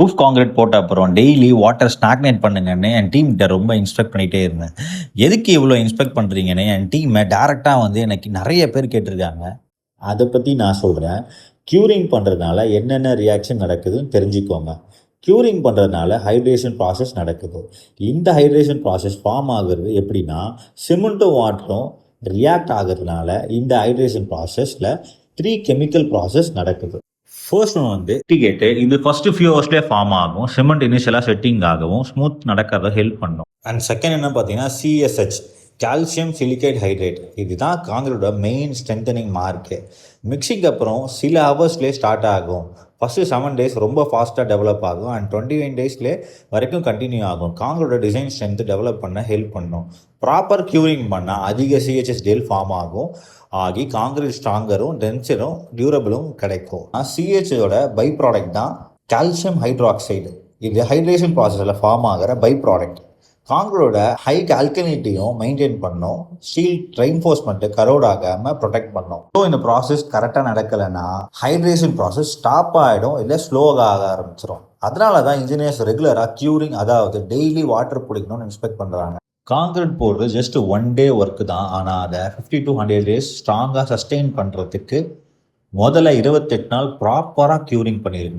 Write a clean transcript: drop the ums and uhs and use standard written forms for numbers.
Roof concrete போட்ட அப்புறம் daily water stagnate பண்ணுங்கன்னு என் டீம்கிட்ட ரொம்ப இன்ஸ்பெக்ட் பண்ணிகிட்டே இருந்தேன். எதுக்கு இவ்வளோ இன்ஸ்பெக்ட் பண்ணுறீங்கன்னு என் டீமை டேரெக்டாக எனக்கு நிறைய பேர் கேட்டிருக்காங்க. அதை பற்றி நான் சொல்கிறேன். க்யூரிங் பண்ணுறதுனால என்னென்ன ரியாக்ஷன் நடக்குதுன்னு தெரிஞ்சுக்கோங்க. க்யூரிங் பண்ணுறதுனால ஹைட்ரேஷன் ப்ராசஸ் நடக்குது. இந்த ஹைட்ரேஷன் ப்ராசஸ் ஃபார்ம் ஆகுறது எப்படின்னா, சிமெண்ட்டும் வாட்டரும் ரியாக்ட் ஆகுறதுனால இந்த ஹைட்ரேஷன் ப்ராசஸில் 3 கெமிக்கல் ப்ராசஸ் நடக்குது. ஃபர்ஸ்ட் ஒன் டிகேட்டு இது ஃபர்ஸ்ட் ஃபியூ ஹவர்ஸ்லேயே ஃபார்ம் ஆகும். சிமெண்ட் இனிஷியலாக செட்டிங் ஆகவும் ஸ்மூத் நடக்கிறத ஹெல்ப் பண்ணும். அண்ட் செகண்ட் என்ன பார்த்தீங்கன்னா சிஎஸ்ஹெச், கால்சியம் சிலிகேட் ஹைட்ரேட். இதுதான் காங்கிரீட்டோட மெயின் ஸ்ட்ரென்தனிங் மார்க்கு. மிக்சிங்க்கு அப்புறம் சில ஹவர்ஸ்லேயே ஸ்டார்ட் ஆகும். ஃபஸ்ட்டு 7 days ரொம்ப ஃபாஸ்ட்டாக டெவலப் ஆகும் அண்ட் 21 daysலேயே வரைக்கும் கண்டினியூ ஆகும். காங்கிரீட்டோட டிசைன் ஸ்ட்ரென்த்து டெவலப் பண்ண ஹெல்ப் பண்ணும். ப்ராப்பர் க்யூரிங் பண்ணால் அதிக சிஹெச்எஸ் டேல் ஃபார்ம் ஆகி காங்கிரீட் ஸ்ட்ராங்கரும் டென்சரும் டியூரபிளும் கிடைக்கும். சிஹெச்சோட பை ப்ராடக்ட் தான் கால்சியம் ஹைட்ராக்சைடு. இது ஹைட்ரேஷன் ப்ராசஸில் ஃபார்ம் ஆகிற பை ப்ராடக்ட். காங்கிரீட்டோட ஹை ஆல்கலினிட்டியும் மெயின்டைன் பண்ணும். ஸ்டீல் ரெயின்ஃபோர்ஸ்மெண்ட்டு கரோட் ஆகாமல் ப்ரொடெக்ட் பண்ணும். ஸோ இந்த ப்ராசஸ் கரெக்டாக நடக்கலைன்னா ஹைட்ரேஷன் ப்ராசஸ் ஸ்டாப் ஆகிடும், இல்லை ஸ்லோவாக ஆக ஆரம்பிச்சிடும். அதனால தான் இன்ஜினியர்ஸ் ரெகுலராக க்யூரிங், அதாவது டெய்லி வாட்டர் பிடிக்கணும்னு எக்ஸ்பெக்ட் பண்ணுறாங்க. காங்கிரீட் போடுறது ஜஸ்ட் 1 day ஒர்க்கு தான். ஆனால் அதை 50 to 100 days ஸ்ட்ராங்காக சஸ்டெயின் பண்ணுறதுக்கு முதல்ல 28 நாள் ப்ராப்பராக க்யூரிங் பண்ணியிருக்கணும்.